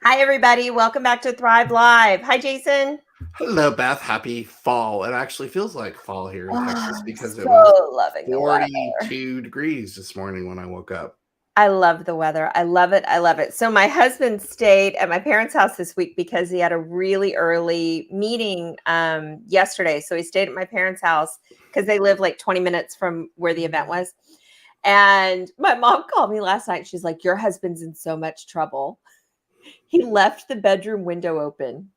Hi, everybody. Welcome back to Thrive Live. Hi, Jason. Hello, Beth. Happy fall. It actually feels like fall here in Texas because it was So loving the weather. 42 degrees this morning when I woke up. I love the weather. I love it. I love it. So my husband stayed at my parents' house this week because he had a really early meeting yesterday. So he stayed at my parents' house because they live like 20 minutes from where the event was. And my mom called me last night. She's like, "Your husband's in so much trouble. He left the bedroom window open."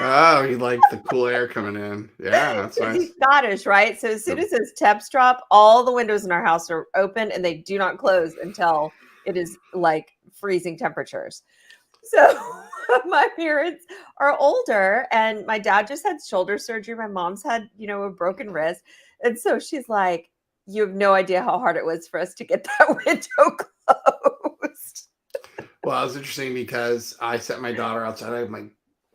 Oh, you like the cool air coming in. Yeah, that's Because he's nice. Scottish, right? So as soon as those temps drop, all the windows in our house are open and they do not close until it is like freezing temperatures. So my parents are older and my dad just had shoulder surgery. My mom's had, a broken wrist. And so she's like, "You have no idea how hard it was for us to get that window closed." Well, it was interesting because I sent my daughter outside. I'm like,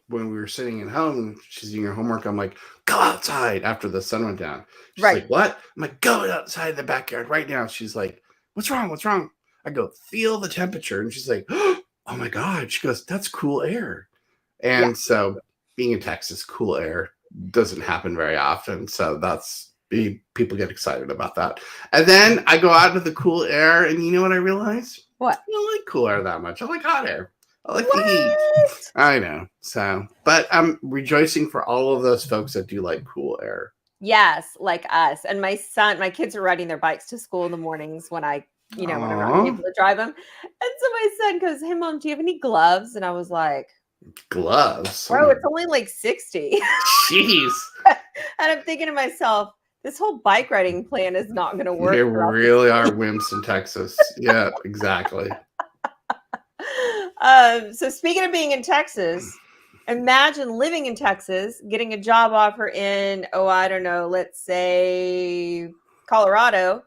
when we were sitting at home, she's doing her homework. I'm like, go outside after the sun went down. She's Right. like, what? I'm like, go outside the backyard right now. She's like, what's wrong? What's wrong? I go, feel the temperature. And she's like, oh my God. She goes, that's cool air. Yeah. And so being in Texas, cool air doesn't happen very often. So people get excited about that. And then I go out into the cool air, and you know what I realize? What? I don't like cool air that much. I like hot air. I like the heat. What? I know. So, but I'm rejoicing for all of those folks that do like cool air. Yes, like us. And my kids are riding their bikes to school in the mornings when I'm not Aw, able to drive them. And so my son goes, "Hey, Mom, do you have any gloves?" And I was like, gloves. Oh "Bro, my, it's only like 60." jeez. And I'm thinking to myself, this whole bike riding plan is not going to work There throughout the really are wimps in Texas. Yeah, exactly. So speaking of being in Texas, imagine living in Texas, getting a job offer in, oh, I don't know, let's say Colorado,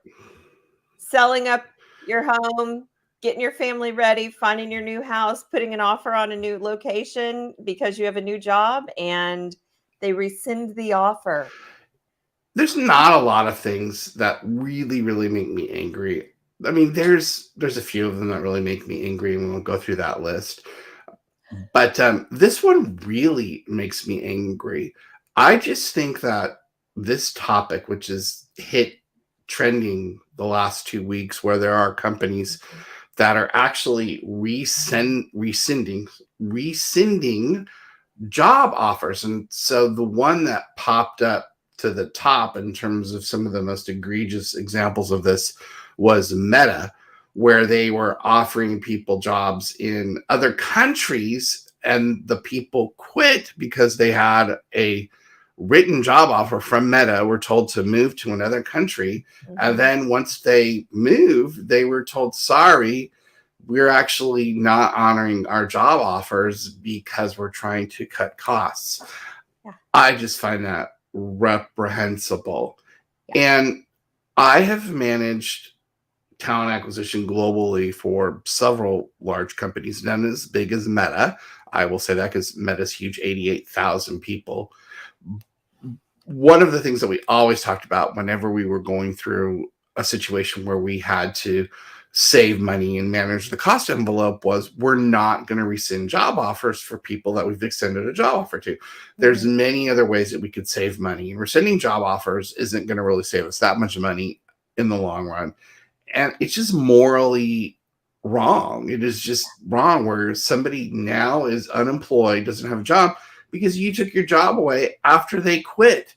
selling up your home, getting your family ready, finding your new house, putting an offer on a new location because you have a new job, and they rescind the offer. There's not a lot of things that really, really make me angry. I mean, there's a few of them that really make me angry, and we'll go through that list. But this one really makes me angry. I just think that this topic, which is hit trending the last 2 weeks, where there are companies that are actually rescinding job offers. And so the one that popped up to the top in terms of some of the most egregious examples of this was Meta, where they were offering people jobs in other countries and the people quit because they had a written job offer from Meta, were told to move to another country. And Mhm. then once they moved, they were told, sorry, we're actually not honoring our job offers because we're trying to cut costs. Yeah. I just find that reprehensible. Yeah. And I have managed talent acquisition globally for several large companies, none as big as Meta. I will say that because Meta's huge, 88,000 people. One of the things that we always talked about whenever we were going through a situation where we had to save money and manage the cost envelope was, we're not going to rescind job offers for people that we've extended a job offer to. There's Mhm. many other ways that we could save money, and rescinding job offers isn't going to really save us that much money in the long run. And it's just morally wrong. It is just wrong where somebody now is unemployed, doesn't have a job because you took your job away after they quit.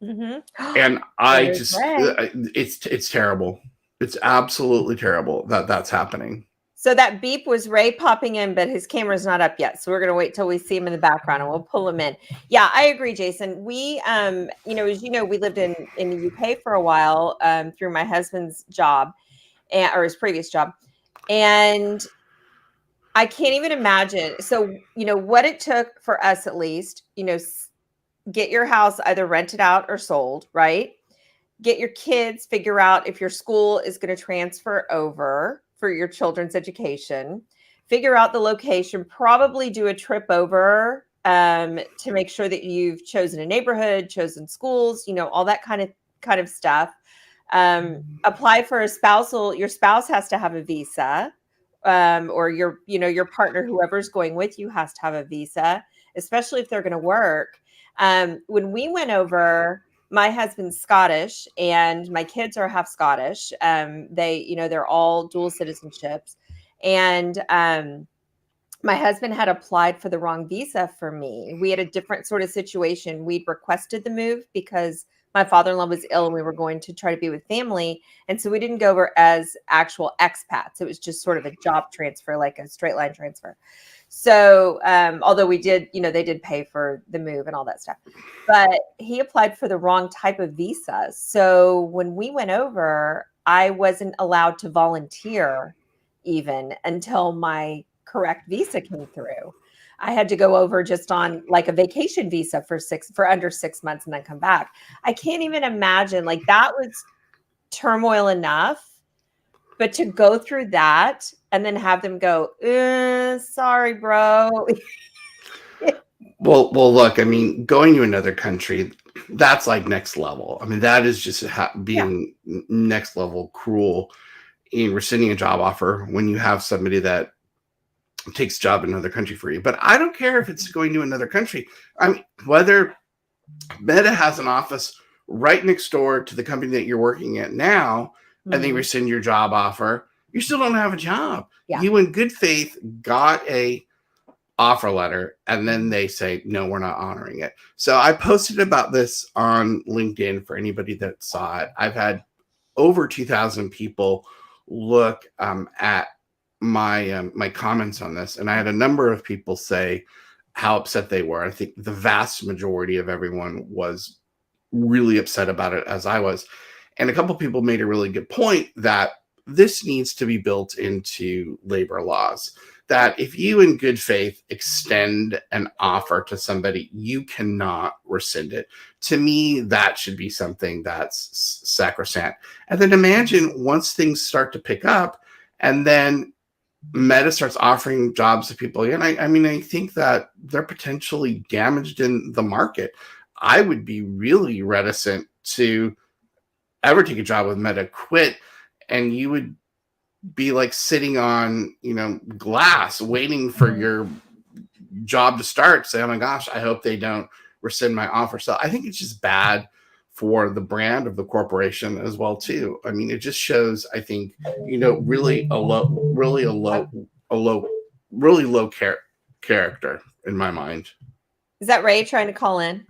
Mhm. And I There's just Ray. it's terrible. It's absolutely terrible that that's happening. So that beep was Ray popping in, but his camera's not up yet. So we're gonna wait till we see him in the background and we'll pull him in. Yeah, I agree, Jason. We as you know, we lived in the UK for a while, through my husband's job or his previous job. And I can't even imagine. So, what it took for us at least, get your house either rented out or sold, right? Get your kids, figure out if your school is going to transfer over for your children's education, figure out the location, probably do a trip over to make sure that you've chosen a neighborhood, chosen schools, all that kind of stuff. Apply for your spouse has to have a visa, or your partner, whoever's going with you, has to have a visa, especially if they're going to work. When we went over, my husband's Scottish and my kids are half Scottish. They're all dual citizenships. And my husband had applied for the wrong visa for me. We had a different sort of situation. We'd requested the move because my father-in-law was ill and we were going to try to be with family. And so we didn't go over as actual expats. It was just sort of a job transfer, like a straight line transfer. So although we did, they did pay for the move and all that stuff, but he applied for the wrong type of visa. So when we went over, I wasn't allowed to volunteer even until my correct visa came through. I had to go over just on like a vacation visa for under 6 months and then come back. I can't even imagine, like, that was turmoil enough, but to go through that and then have them go, sorry, bro. Well, look, I mean, going to another country, that's like next level. I mean, that is just being next level cruel in rescinding a job offer when you have somebody that takes a job in another country for you. But I don't care if it's going to another country. I mean, whether Meta has an office right next door to the company that you're working at now, and they rescind your job offer, you still don't have a job. Yeah. You in good faith got a offer letter, and then they say, no, we're not honoring it. So I posted about this on LinkedIn for anybody that saw it. I've had over 2,000 people look at my comments on this, and I had a number of people say how upset they were. I think the vast majority of everyone was really upset about it, as I was. And a couple of people made a really good point that this needs to be built into labor laws, that if you in good faith extend an offer to somebody, you cannot rescind it. To me, that should be something that's sacrosanct. And then imagine once things start to pick up and then Meta starts offering jobs to people again. I mean, I think that they're potentially damaged in the market. I would be really reticent to ever take a job with Meta, quit, and you would be like sitting on, glass waiting for your job to start. Say, oh my gosh, I hope they don't rescind my offer. So I think it's just bad for the brand of the corporation as well too. I mean, it just shows, I think, really low character in my mind. Is that Ray trying to call in?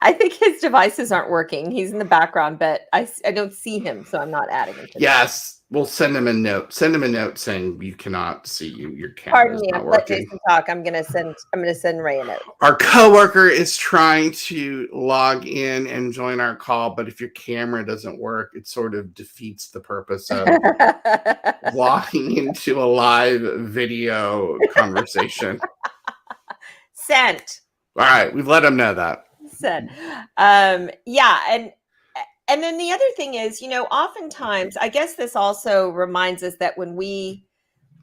I think his devices aren't working. He's in the background, but I don't see him, so I'm not adding him. Yes, we'll send him a note. Send him a note saying you cannot see you. Your camera is not working. Let Jason talk. I'm gonna send Ray a note. Our coworker is trying to log in and join our call, but if your camera doesn't work, it sort of defeats the purpose of logging into a live video conversation. Sent. All right, we've let him know that. Said. Yeah, and then the other thing is, oftentimes, I guess this also reminds us that when we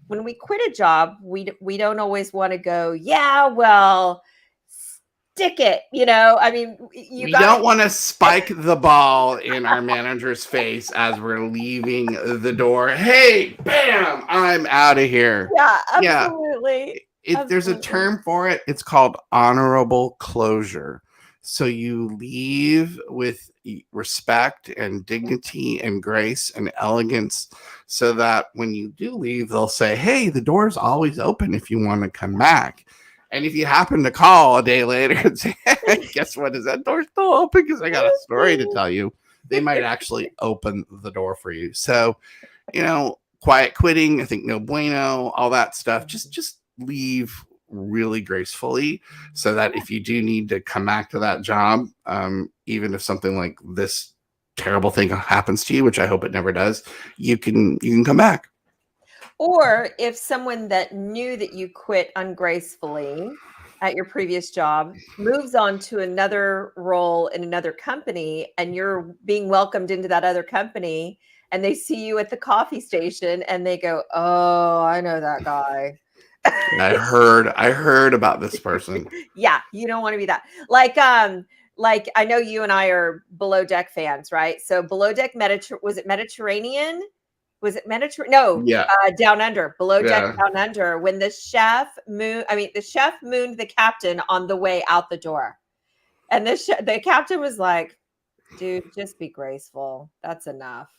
quit a job, we don't always want to go, yeah, well, stick it, I mean, we don't want to spike the ball in our manager's face as we're leaving the door. Hey, bam, I'm out of here. Yeah, absolutely. There's a term for it. It's called honorable closure. So you leave with respect and dignity and grace and elegance, so that when you do leave, they'll say, hey, the door's always open if you want to come back. And if you happen to call a day later and say, hey, guess what? Is that door still open? Because I got a story to tell you. They might actually open the door for you. So, quiet quitting, I think no bueno, all that stuff. Just leave really gracefully, so that if you do need to come back to that job, even if something like this terrible thing happens to you, which I hope it never does, you can come back. Or if someone that knew that you quit ungracefully at your previous job moves on to another role in another company, and you're being welcomed into that other company, and they see you at the coffee station and they go, oh, I know that guy. I heard about this person. Yeah, you don't want to be that. Like I know you and I are Below Deck fans, right? So Below Deck was it Mediterranean? Was it Mediterranean? No, Yeah. Down Under, Below Deck Yeah. Down Under, when the chef mooned the captain on the way out the door. And the captain was like, dude, just be graceful. That's enough.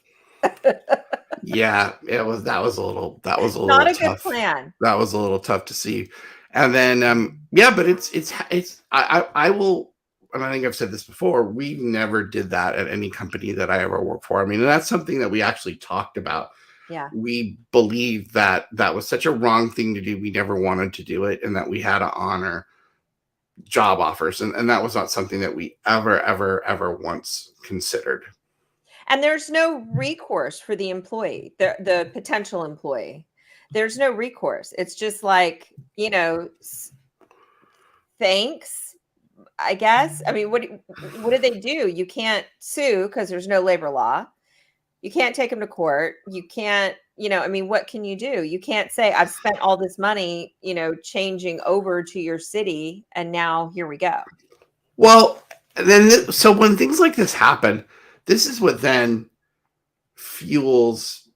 Yeah, that was a Not little a good tough. plan. That was a little tough to see. And then yeah, but it's I will, and I think I've said this before, we never did that at any company that I ever worked for. I mean, and that's something that we actually talked about. Yeah. We believed that that was such a wrong thing to do. We never wanted to do it, and that we had to honor job offers. And that was not something that we ever once considered. And there's no recourse for the employee, the potential employee. There's no recourse. It's just like, thanks, I guess. I mean, what do they do? You can't sue because there's no labor law. You can't take them to court. You can't, I mean, what can you do? You can't say, I've spent all this money, changing over to your city, and now here we go. Well, then, so when things like this happen, this is what then fuels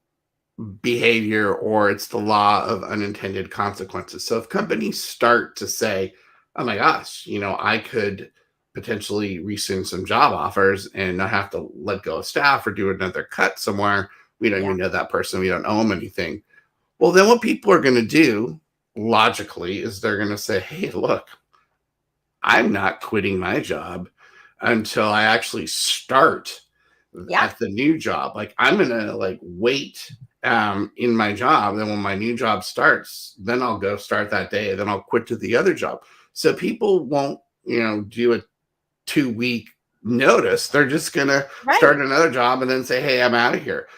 behavior, or it's the law of unintended consequences. So if companies start to say, oh my gosh, I could potentially rescind some job offers and not have to let go of staff or do another cut somewhere. We don't even know that person. We don't owe them anything. Well, then what people are going to do logically is they're going to say, hey, look, I'm not quitting my job until I actually start at the new job. Like, I'm going to wait in my job. Then when my new job starts, then I'll go start that day. Then I'll quit to the other job. So people won't, do a 2-week notice. They're just going to start another job and then say, hey, I'm out of here.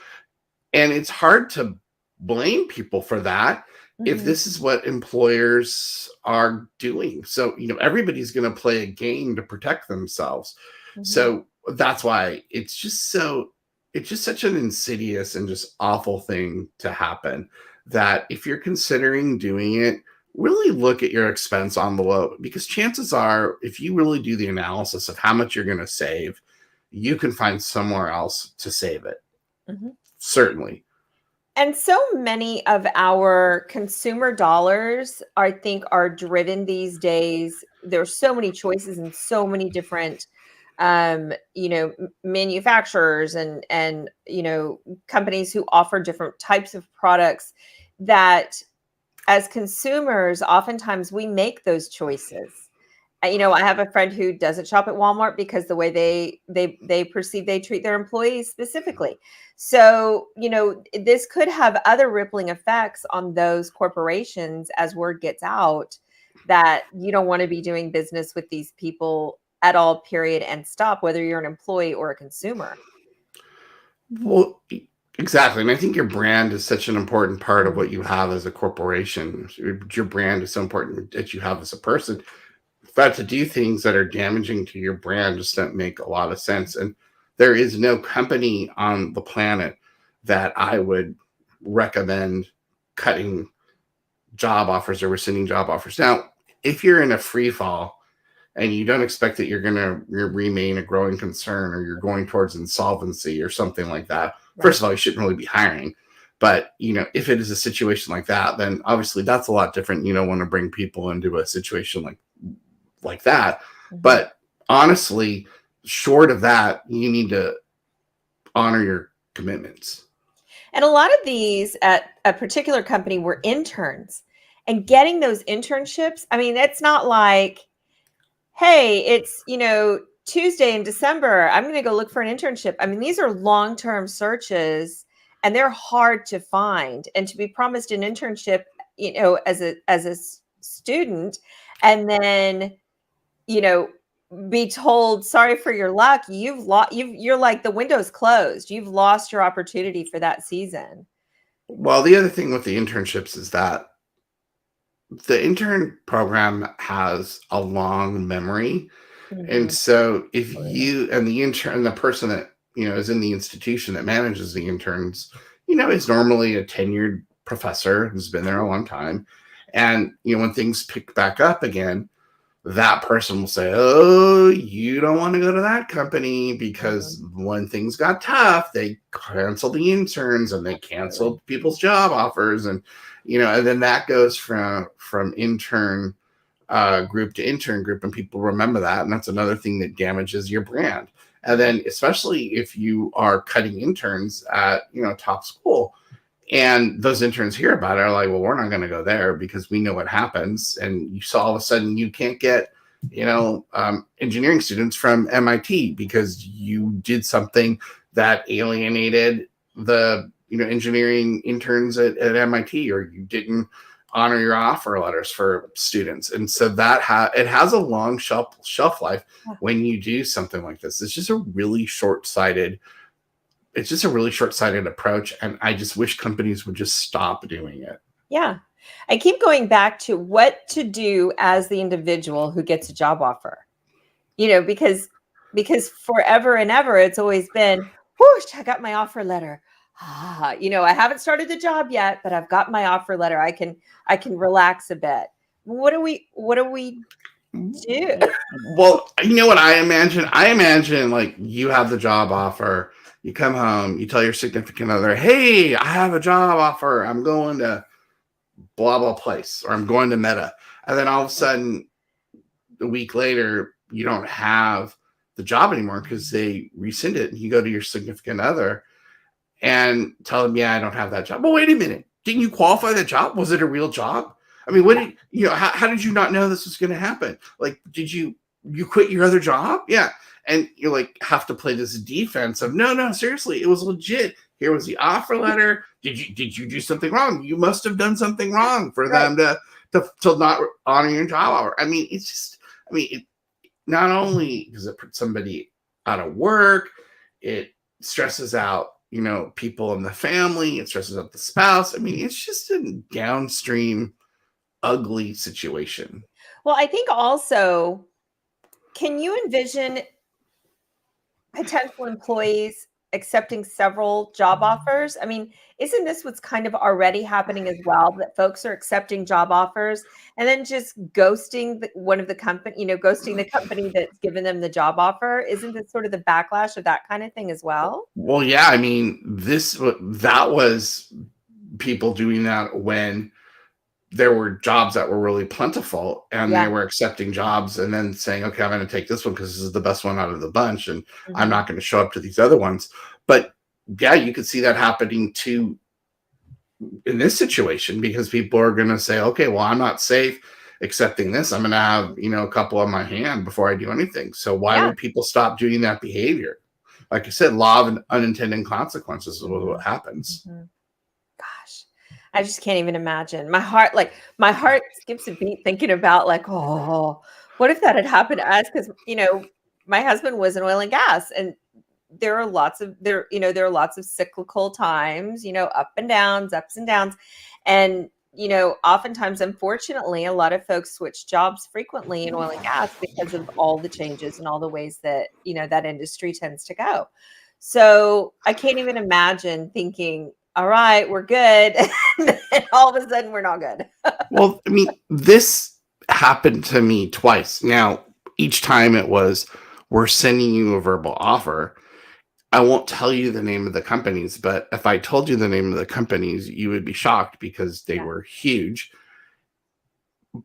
And it's hard to blame people for that if this is what employers are doing. So, everybody's going to play a game to protect themselves. So that's why it's just such an insidious and just awful thing to happen, that if you're considering doing it, really look at your expense envelope, because chances are, if you really do the analysis of how much you're going to save, you can find somewhere else to save it. Certainly. And so many of our consumer dollars, I think, are driven these days. There's so many choices and so many different, manufacturers and companies who offer different types of products, that as consumers, oftentimes we make those choices. I have a friend who doesn't shop at Walmart because the way they perceive they treat their employees specifically. So, this could have other rippling effects on those corporations as word gets out that you don't want to be doing business with these people at all, period, and stop, whether you're an employee or a consumer. Well, exactly. And I think your brand is such an important part of what you have as a corporation. Your brand is so important that you have as a person. But to do things that are damaging to your brand just don't make a lot of sense. And there is no company on the planet that I would recommend cutting job offers or rescinding job offers. Now, if you're in a free fall and you don't expect that you're going to remain a growing concern, or you're going towards insolvency or something like that, first of all, you shouldn't really be hiring. But, if it is a situation like that, then obviously that's a lot different. You don't want to bring people into a situation like that. But honestly, short of that, you need to honor your commitments. And a lot of these at a particular company were interns, and getting those internships. I mean, it's not like, hey, it's, Tuesday in December, I'm going to go look for an internship. I mean, these are long-term searches, and they're hard to find. And to be promised an internship, as a student, and then, be told, sorry for your luck, you're like, the window's closed. You've lost your opportunity for that season. Well, the other thing with the internships is that the intern program has a long memory. And so if you and the intern, the person that is in the institution that manages the interns, is normally a tenured professor who's been there a long time. And when things pick back up again, that person will say, "Oh, you don't want to go to that company because Mhm. when things got tough, they canceled the interns and they Absolutely. canceled people's job offers." And and then that goes from intern group to intern group, and people remember that, and that's another thing that damages your brand. And then, especially if you are cutting interns at top school, and those interns hear about it, are like, well, we're not going to go there because we know what happens. And you saw all of a sudden you can't get, engineering students from MIT because you did something that alienated the, engineering interns at MIT, or you didn't honor your offer letters for students. And so it has a long shelf life Yeah. when you do something like this. It's just a really short-sighted approach, and I just wish companies would just stop doing it. Yeah. I keep going back to what to do as the individual who gets a job offer. Because forever and ever it's always been, whoosh, I got my offer letter. I haven't started the job yet, but I've got my offer letter. I can relax a bit. What do we do? Well, you know what I imagine? I imagine like you have the job offer, you come home, you tell your significant other, "Hey, I have a job offer. I'm going to blah blah place, or I'm going to Meta." And then all of a sudden, a week later, you don't have the job anymore because they rescind it. And you go to your significant other and tell them, "Yeah, I don't have that job." Well, wait a minute. Didn't you qualify the job? Was it a real job? I mean, what Yeah. did how did you not know this was going to happen? Like, did you quit your other job? Yeah. And you like have to play this defense of, no, no, seriously, it was legit. Here was the offer letter. Did you do something wrong? You must have done something wrong for Right. them to not honor your job offer. I mean, it's just, it not only does it put somebody out of work, it stresses out, people in the family, it stresses out the spouse. I mean, it's just a downstream, ugly situation. Well, I think also, can you envision potential employees accepting several job offers? I mean, isn't this what's kind of already happening as well? That folks are accepting job offers and then just ghosting one of the company, ghosting the company that's given them the job offer. Isn't this sort of the backlash of that kind of thing as well? Well, yeah, I mean, that was people doing that when there were jobs that were really plentiful, and they Yeah. were accepting jobs and then saying, "Okay, I'm going to take this one because this is the best one out of the bunch, and I'm Mhm. not going to show up to these other ones." But yeah, you could see that happening too in this situation, because people are going to say, "Okay, well, I'm not safe accepting this. I'm going to have, a couple on my hand before I do anything." So why Yeah. would people stop doing that behavior? Like I said, law of unintended consequences is what Mhm. happens. Mhm. Gosh, I just can't even imagine. My heart skips a beat thinking about like, oh, what if that had happened to us? Because my husband was in oil and gas, and there are lots of cyclical times, up and downs, ups and downs, and oftentimes, unfortunately, a lot of folks switch jobs frequently in oil and gas because of all the changes and all the ways that that industry tends to go. So I can't even imagine thinking, all right, we're good. And all of a sudden we're not good. Well, I mean, this happened to me twice. Now, each time it was, "We're sending you a verbal offer." I won't tell you the name of the companies, but if I told you the name of the companies, you would be shocked because they Yeah. were huge.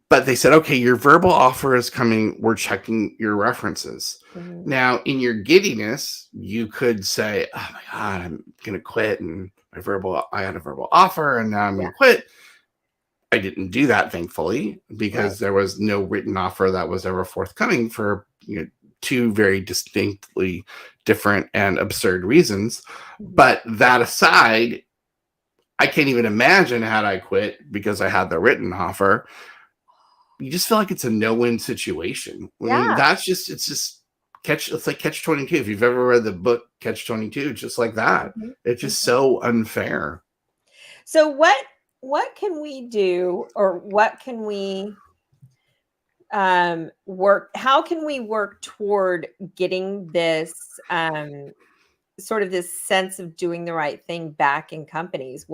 But they said, "Okay, your verbal offer is coming. We're checking your references." Mhm. Now, in your giddiness, you could say, "Oh my God, I'm going to quit. And I had a verbal offer and now I'm going Yeah. to quit." I didn't do that, thankfully, Right. because there was no written offer that was ever forthcoming for two very distinctly different and absurd reasons. Mhm. But that aside, I can't even imagine had I quit because I had the written offer. You just feel like it's a no-win situation. I mean, Yeah. it's just it's like Catch 22. If you've ever read the book Catch 22, it's just like that. Mhm. It's just Mhm. so unfair. So what can we do, or what can we work how can we work toward getting this sort of this sense of doing the right thing back in companies?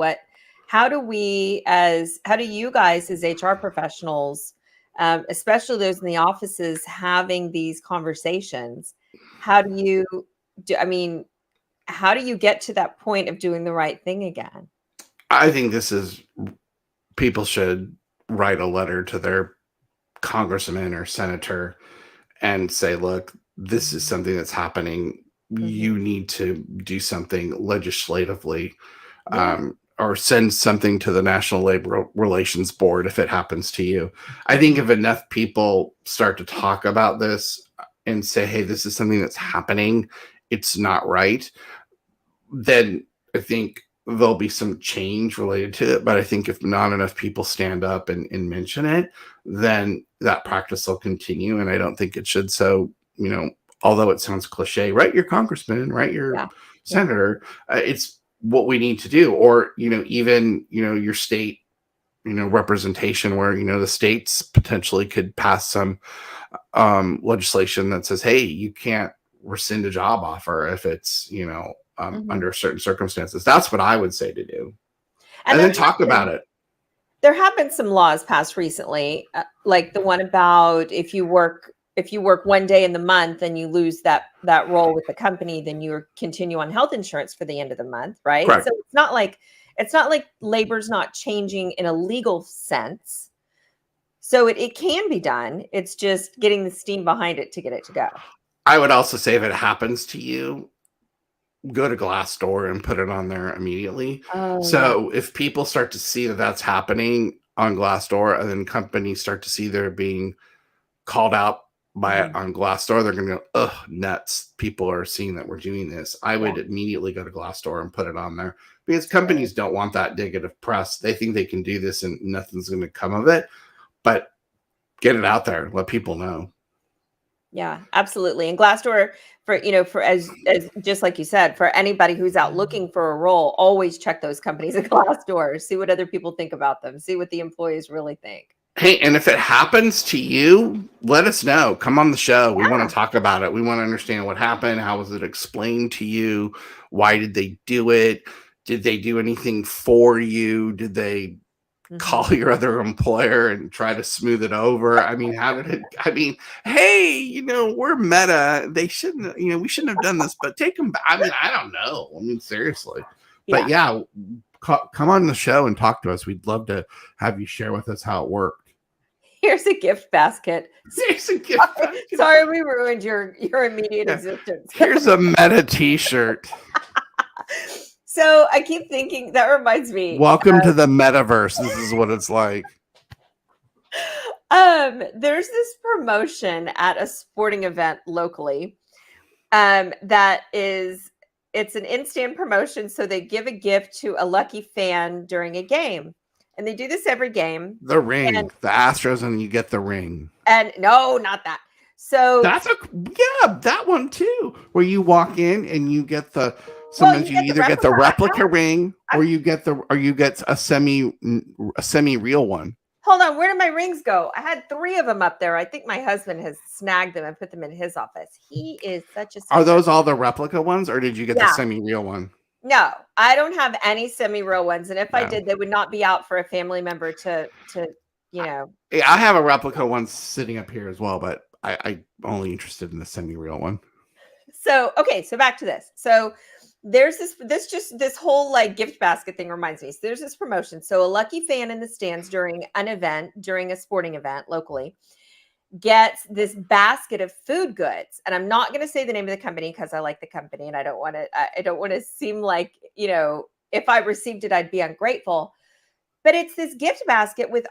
How do you guys as HR professionals especially those in the offices having these conversations. How do you do? I mean, how do you get to that point of doing the right thing again? I think people should write a letter to their congressman or senator and say, look, this is something that's happening. You need to do something legislatively, Yeah. or send something to the National Labor Relations Board if it happens to you. I think if enough people start to talk about this and say, hey, this is something that's happening, it's not right, then I think there'll be some change related to it. But I think if not enough people stand up and mention it, then that practice will continue. And I don't think it should. So, although it sounds cliche, write your congressman, write your senator, it's what we need to do. Or, even, your state, representation where, the states potentially could pass some legislation that says, hey, you can't rescind a job offer if it's, under certain circumstances. That's what I would say to do. And then talk about it. There have been some laws passed recently, like the one about if you work 1 day in the month and you lose that role with the company, then you continue on health insurance for the end of the month, right? Correct. So it's not like labor's not changing in a legal sense. So it can be done. It's just getting the steam behind it to get it to go. I would also say if it happens to you, go to Glassdoor and put it on there immediately. If people start to see that that's happening on Glassdoor, and then companies start to see they're being called out by it on Glassdoor, they're going to go, ugh, nuts. People are seeing that we're doing this. I would immediately go to Glassdoor and put it on there, because companies don't want that negative press. They think they can do this and nothing's going to come of it. But get it out there. Let people know. Yeah, absolutely. And Glassdoor, for as just like you said, for anybody who's out looking for a role, always check those companies at Glassdoor, see what other people think about them, see what the employees really think. Hey, and if it happens to you, let us know. Come on the show. We want to talk about it. We want to understand what happened. How was it explained to you? Why did they do it? Did they do anything for you? Did they call your other employer and try to smooth it over? I mean, hey, we're Meta. They shouldn't, we shouldn't have done this, but take them back. I mean, I don't know. I mean, seriously. But come on the show and talk to us. We'd love to have you share with us how it worked. Here's a gift basket. Here's a gift basket. Sorry, we ruined your immediate existence. Here's a Meta t-shirt. So I keep thinking, that reminds me. Welcome to the metaverse. This is what it's like. There's this promotion at a sporting event locally. It's an in-stand promotion. So they give a gift to a lucky fan during a game. And they do this every game. The ring, the Astros, and you get the ring. And no, not that. So that one too, where you walk in and you get the. Sometimes you either get the replica ring or you get a semi real one. Hold on, where did my rings go? I had 3 of them up there. I think my husband has snagged them and put them in his office. He is such a. Are those all the replica ones, or did you get the semi real one? No, I don't have any semi real ones, and if I did, they would not be out for a family member to. I have a replica one sitting up here as well, but I'm only interested in the semi real one. So back to this. So there's this whole like gift basket thing reminds me. So there's this promotion. So a lucky fan in the stands during a sporting event locally gets this basket of food goods. And I'm not going to say the name of the company because I like the company and I don't want to seem like, if I received it, I'd be ungrateful. But it's this gift basket with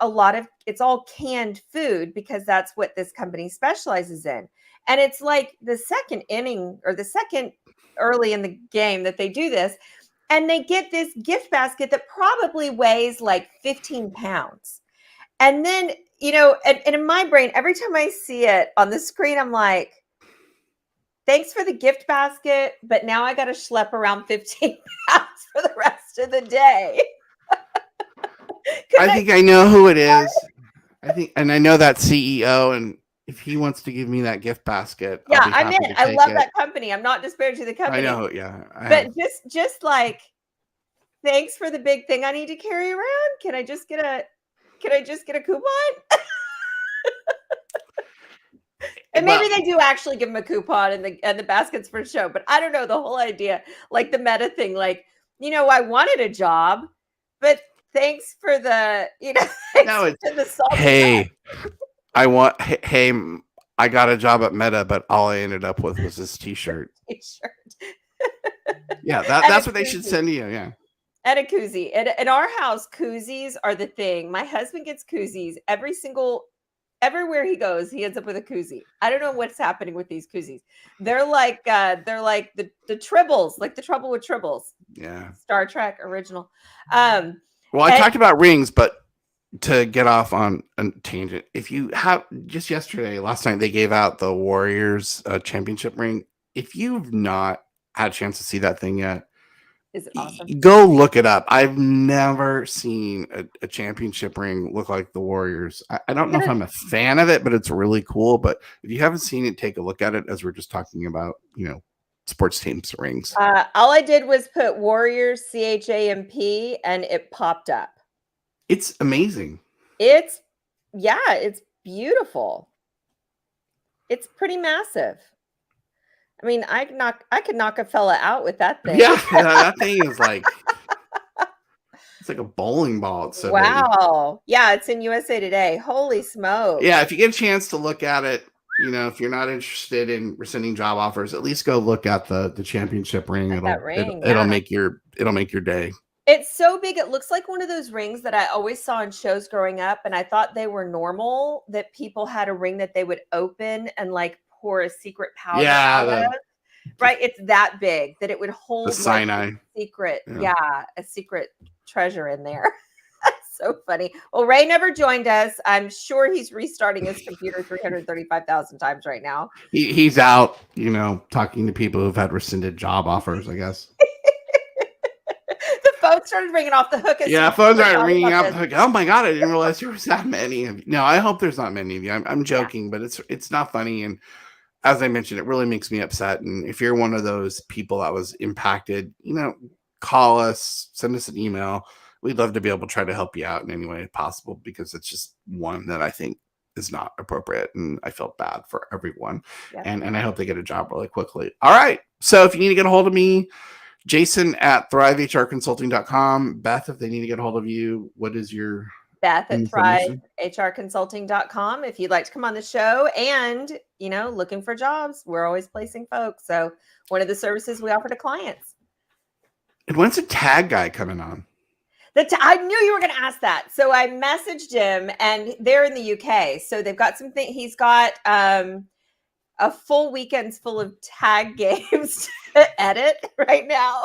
it's all canned food because that's what this company specializes in. And it's like the second inning or the second early in the game that they do this. And they get this gift basket that probably weighs like 15 pounds. And then, and in my brain, every time I see it on the screen, I'm like, thanks for the gift basket, but now I got to schlep around 15 pounds for the rest of the day. I think I know who it is. And I know that CEO, and if he wants to give me that gift basket, I'm in. I love that company. I'm not disparaging the company. I know, yeah. But just like, thanks for the big thing I need to carry around. Can I just get a coupon? And maybe they do actually give him a coupon and the baskets for show, but I don't know the whole idea, like the meta thing, like, I wanted a job, but thanks for the, No, it's for the salt. hey, hey, I got a job at Meta, but all I ended up with was this T-shirt. T-shirt. Yeah, that's what they should send you. Yeah. And a koozie. In our house, koozies are the thing. My husband gets koozies everywhere he goes, he ends up with a koozie. I don't know what's happening with these koozies. They're like the tribbles, like the trouble with tribbles. Yeah. Star Trek original. Well, I talked about rings, but to get off on a tangent, if you have just last night, they gave out the Warriors championship ring. If you've not had a chance to see that thing yet, is it awesome? Go look it up. I've never seen a championship ring look like the Warriors. I don't know if I'm a fan of it, but it's really cool. But if you haven't seen it, take a look at it, as we're just talking about, sports teams rings. All I did was put Warriors CHAMP and it popped up. It's amazing. It's beautiful. It's pretty massive. I mean, I could knock a fella out with that thing. Yeah, that thing is like it's like a bowling ball. It's so wow. big. Yeah, it's in USA Today. Holy smoke. Yeah, if you get a chance to look at it, if you're not interested in rescinding job offers, at least go look at the championship ring. It'll make your day. It's so big. It looks like one of those rings that I always saw in shows growing up, and I thought they were normal, that people had a ring that they would open and like pour a secret powder out of. Right? It's that big that it would hold the cyanide. Like a secret, a secret treasure in there. So funny. Well, Ray never joined us. I'm sure he's restarting his computer 335,000 times right now. He's out, talking to people who've had rescinded job offers, I guess. The phone started ringing off the hook. Phones started ringing off the hook. Oh my God, I didn't realize there was that many of you. No, I hope there's not many of you. I'm joking, but it's not funny. And as I mentioned, it really makes me upset. And if you're one of those people that was impacted, call us, send us an email. We'd love to be able to try to help you out in any way possible, because it's just one that I think is not appropriate. And I felt bad for everyone. Yep. And I hope they get a job really quickly. All right. So if you need to get a hold of me, Jason at thrivehrconsulting.com. Beth, if they need to get a hold of you, what is your... Beth at thrivehrconsulting.com. If you'd like to come on the show and, looking for jobs, we're always placing folks. So one of the services we offer to clients. And when's a tag guy coming on? I knew you were going to ask that. So I messaged him, and they're in the UK. So they've got something. He's got a full weekend's full of tag games to edit right now.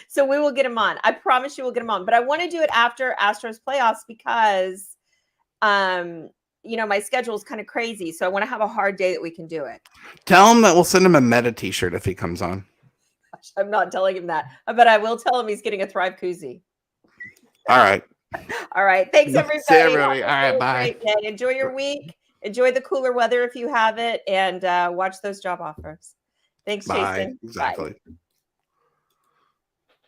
So we will get him on. I promise you we'll get him on. But I want to do it after Astros playoffs because, my schedule is kind of crazy. So I want to have a hard day that we can do it. Tell him that we'll send him a Meta t-shirt if he comes on. Gosh, I'm not telling him that. But I will tell him he's getting a Thrive koozie. All right. All right. Thanks, everybody. See everybody. All right. Bye. Enjoy your week. Enjoy the cooler weather if you have it. And watch those job offers. Thanks, Bye. Jason. Exactly. Bye.